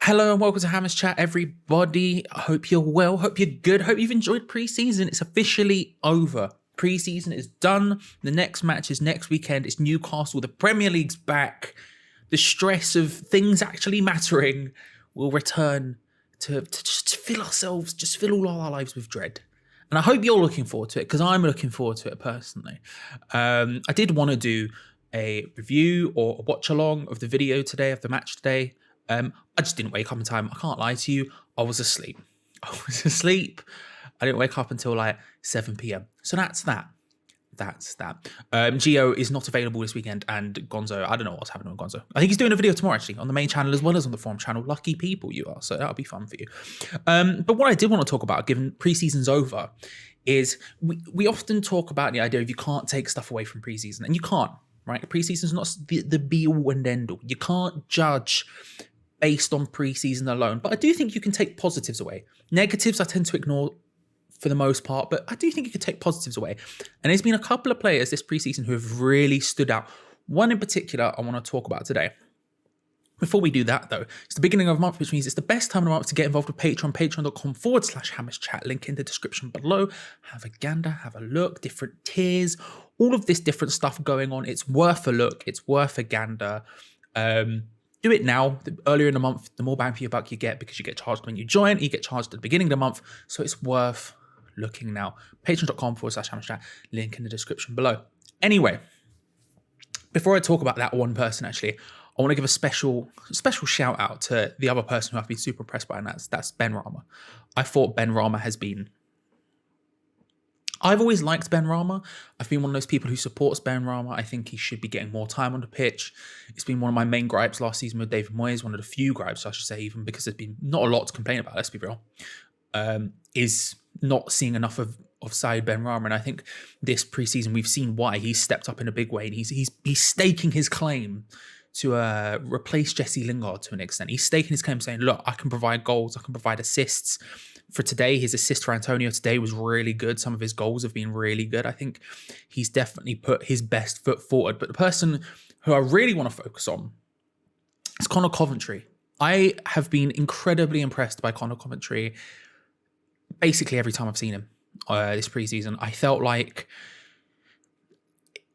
Hello and welcome to Hammers Chat, everybody. I hope you're well. Hope you're good. Hope you've enjoyed preseason. It's officially over. Preseason is done. The next match is next weekend. It's Newcastle. The Premier League's back. The stress of things actually mattering will return to just fill ourselves, just fill all our lives with dread. And I hope you're looking forward to it because I'm looking forward to it personally. I did want to do a review or a watch along of the video today, of the match today. I just didn't wake up in time. I can't lie to you. I was asleep. I didn't wake up until like 7 p.m. So that's that. Gio is not available this weekend, and Gonzo, I don't know what's happening with Gonzo. I think he's doing a video tomorrow actually on the main channel as well as on the forum channel. Lucky people you are. So that'll be fun for you. But what I did want to talk about, given preseason's over, is we often talk about the idea of you can't take stuff away from preseason, and you can't, right? Preseason's not the be all and end all. You can't judge based on preseason alone, but I do think you can take positives away. Negatives I tend to ignore for the most part, but I do think you can take positives away. And there's been a couple of players this preseason who have really stood out. One in particular I want to talk about today. Before we do that though, it's the beginning of the month, which means it's the best time of the month to get involved with Patreon, patreon.com/hammerschat, link in the description below. Have a gander, have a look, different tiers, all of this different stuff going on. It's worth a look, it's worth a gander. Do it now. The earlier in the month, the more bang for your buck you get because you get charged when you join. You get charged at the beginning of the month. So it's worth looking now. Patreon.com/hammerschat, link in the description below. Anyway, before I talk about that one person, actually, I want to give a special shout out to the other person who I've been super impressed by, and that's Ben Rama. I thought Ben Rama has been... I've always liked Ben Rama. I've been one of those people who supports Ben Rama. I think he should be getting more time on the pitch. It's been one of my main gripes last season with David Moyes, one of the few gripes, I should say, even because there's been not a lot to complain about, let's be real, is not seeing enough of Saïd Ben Rama. And I think this preseason we've seen why. He's stepped up in a big way, and he's staking his claim to replace Jesse Lingard to an extent. He's staking his claim saying, look, I can provide goals, I can provide assists. For today, his assist for Antonio today was really good. Some of his goals have been really good. I think he's definitely put his best foot forward. But the person who I really want to focus on is Conor Coventry. I have been incredibly impressed by Conor Coventry basically every time I've seen him this preseason. I felt like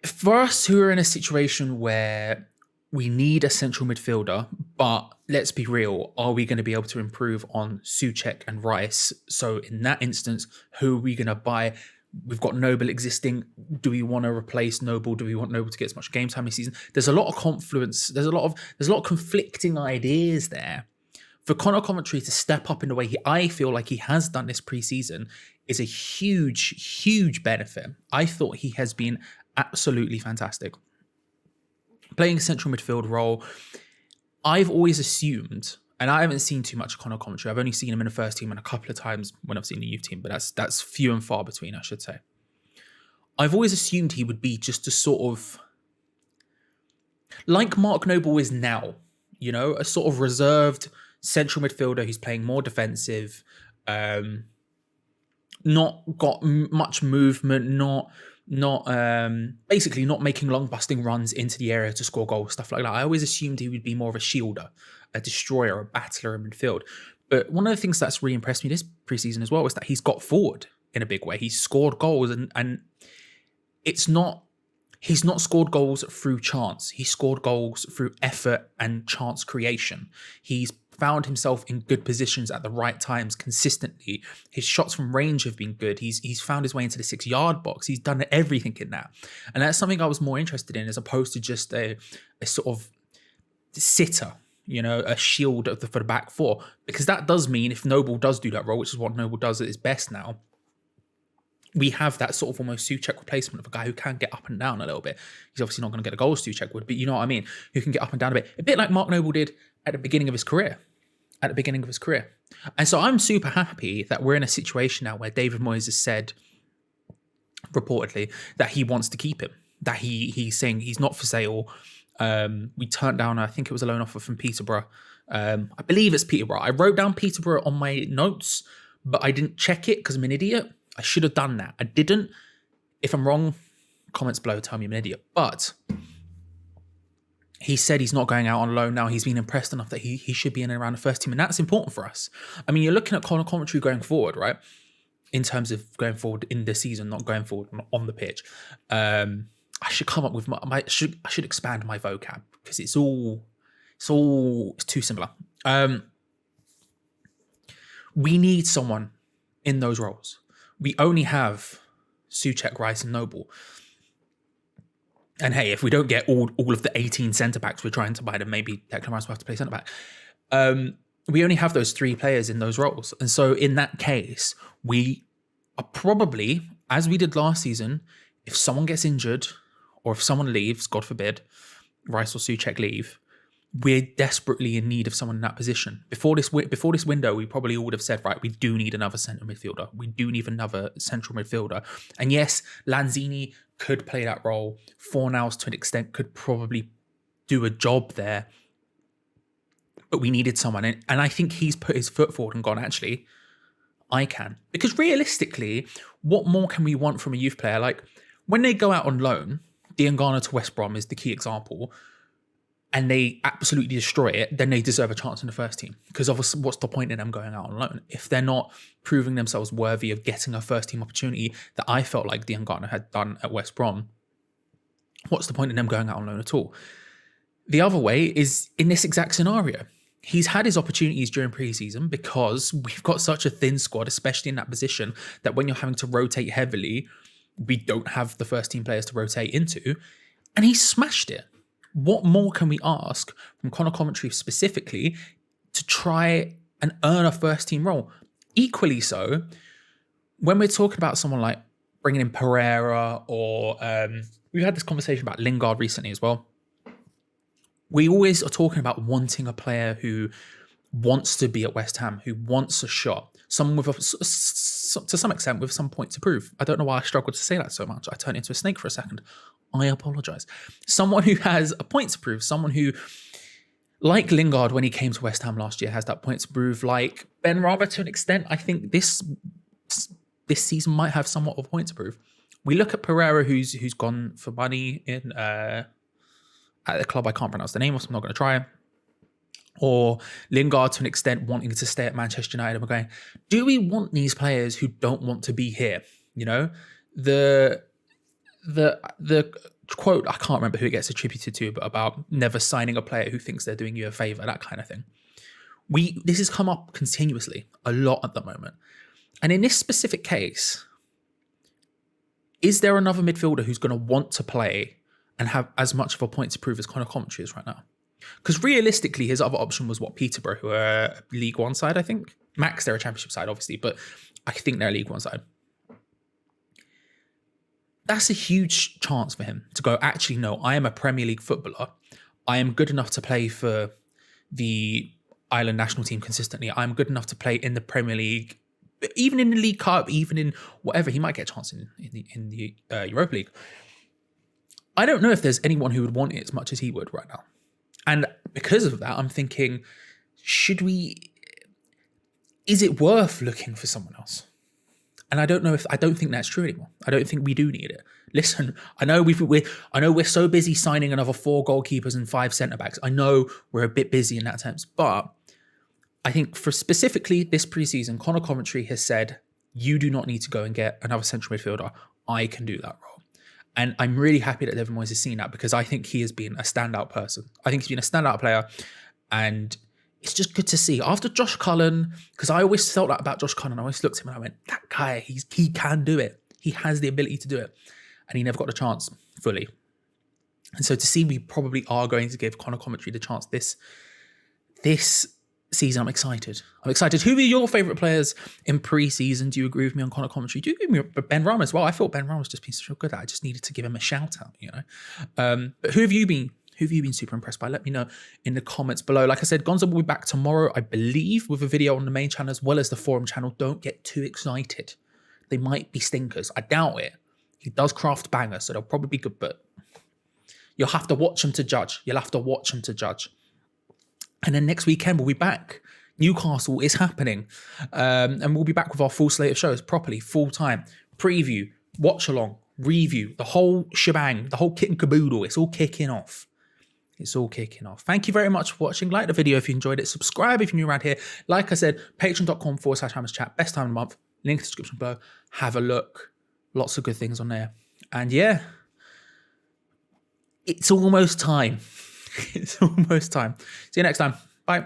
for us who are in a situation where we need a central midfielder, but let's be real, are we going to be able to improve on Souček and Rice? So in that instance, who are we going to buy? We've got Noble existing. Do we want to replace Noble? Do we want Noble to get as much game time this season? There's a lot of confluence. There's a lot of conflicting ideas there. For Conor Coventry to step up in the way I feel like he has done this preseason is a huge benefit. I thought he has been absolutely fantastic. Playing a central midfield role, I've always assumed, and I haven't seen too much of Conor Coventry. I've only seen him in the first team and a couple of times when I've seen the youth team, but that's few and far between, I should say. I've always assumed he would be just a sort of, like Mark Noble is now, you know, a sort of reserved central midfielder who's playing more defensive, not got much movement, basically not making long busting runs into the area to score goals, stuff like that. I always assumed he would be more of a shielder, a destroyer, a battler in midfield. But one of the things that's really impressed me this preseason as well was that he's got forward in a big way. He's scored goals, and he's not scored goals through chance. He scored goals through effort and chance creation. He's found himself in good positions at the right times consistently. His shots from range have been good. He's found his way into the 6-yard box. He's done everything in that. And that's something I was more interested in as opposed to just a sort of sitter, you know, a shield for the back four. Because that does mean if Noble does do that role, which is what Noble does at his best now, we have that sort of almost Souček replacement of a guy who can get up and down a little bit. He's obviously not going to get a goal Souček would, but you know what I mean? Who can get up and down a bit like Mark Noble did at the beginning of his career. And so I'm super happy that we're in a situation now where David Moyes has said, reportedly, that he wants to keep him, that he's saying he's not for sale. We turned down, I think it was a loan offer from Peterborough. I believe it's Peterborough. I wrote down Peterborough on my notes, but I didn't check it because I'm an idiot. I should have done that. I didn't. If I'm wrong, comments below tell me I'm an idiot. But He said he's not going out on loan now. He's been impressed enough that he should be in and around the first team, and that's important for us. I mean, you're looking at commentary going forward, right? In terms of going forward in the season, not going forward on the pitch. I should come up with I should expand my vocab because it's too similar. We need someone in those roles. We only have Souček, Rice, and Noble. And hey, if we don't get all of the 18 centre backs we're trying to buy, then maybe Declan Rice will have to play centre back. We only have those 3 players in those roles, and so in that case, we are probably, as we did last season, if someone gets injured or if someone leaves, God forbid, Rice or Souček leave, we're desperately in need of someone in that position. Before this window, we probably would have said, right, we do need another centre midfielder. We do need another central midfielder. And yes, Lanzini could play that role. Fornals, to an extent, could probably do a job there. But we needed someone. And I think he's put his foot forward and gone, actually, I can. Because realistically, what more can we want from a youth player? Like, when they go out on loan, Diangana to West Brom is the key example, and they absolutely destroy it, then they deserve a chance in the first team. Because obviously, what's the point in them going out on loan? If they're not proving themselves worthy of getting a first team opportunity that I felt like Diangana had done at West Brom, what's the point in them going out on loan at all? The other way is in this exact scenario. He's had his opportunities during preseason because we've got such a thin squad, especially in that position, that when you're having to rotate heavily, we don't have the first team players to rotate into. And he smashed it. What more can we ask from Conor Commentary specifically to try and earn a first team role? Equally so, when we're talking about someone like bringing in Pereira or we've had this conversation about Lingard recently as well. We always are talking about wanting a player who wants to be at West Ham, who wants a shot, someone with, to some extent, with some point to prove. I don't know why I struggle to say that so much. I turned into a snake for a second. I apologise. Someone who has a point to prove, someone who, like Lingard when he came to West Ham last year, has that point to prove. Like Ben Rama to an extent, I think this season might have somewhat of a point to prove. We look at Pereira, who's gone for money in at the club I can't pronounce the name of, so I'm not going to try. Or Lingard to an extent wanting to stay at Manchester United, and we're going, do we want these players who don't want to be here? You know, the quote, I can't remember who it gets attributed to, but about never signing a player who thinks they're doing you a favour, that kind of thing. This has come up continuously a lot at the moment. And in this specific case, is there another midfielder who's going to want to play and have as much of a point to prove as Conor Commentary is right now? Because realistically, his other option was Peterborough, who are a League One side, I think. Max, they're a Championship side, obviously, but I think they're a League One side. That's a huge chance for him to go, actually, no, I am a Premier League footballer. I am good enough to play for the Ireland national team consistently. I'm good enough to play in the Premier League, even in the League Cup, even in whatever. He might get a chance in the Europa League. I don't know if there's anyone who would want it as much as he would right now. And because of that, I'm thinking, is it worth looking for someone else? And I don't think that's true anymore. I don't think we do need it. Listen, I know we're so busy signing another 4 goalkeepers and 5 centre-backs. I know we're a bit busy in that sense, but I think for specifically this preseason, Conor Commentary has said, you do not need to go and get another central midfielder. I can do that role. And I'm really happy that David Moyes has seen that, because I think he has been a standout person. I think he's been a standout player, and it's just good to see. After Josh Cullen, because I always felt that about Josh Cullen, I always looked at him and I went, that guy, he can do it. He has the ability to do it. And he never got the chance fully. And so to see we probably are going to give Conor Commentary the chance this season, I'm excited. Who are your favourite players in pre-season? Do you agree with me on Conor Commentary? Do you agree with me Ben Rama as well? I thought Ben Rama was just been so good at it. I just needed to give him a shout out, you know. But who have you been super impressed by? Let me know in the comments below. Like I said, Gonzo will be back tomorrow, I believe, with a video on the main channel as well as the forum channel. Don't get too excited. They might be stinkers. I doubt it. He does craft bangers, so they'll probably be good, but you'll have to watch them to judge. And then next weekend, we'll be back. Newcastle is happening. And we'll be back with our full slate of shows properly, full time. Preview, watch along, review, the whole shebang, the whole kit and caboodle. It's all kicking off. It's all kicking off. Thank you very much for watching. Like the video if you enjoyed it. Subscribe if you're new around here. Like I said, patreon.com/HammersChat. Best time of the month. Link in the description below. Have a look. Lots of good things on there. And yeah, it's almost time. It's almost time. See you next time. Bye.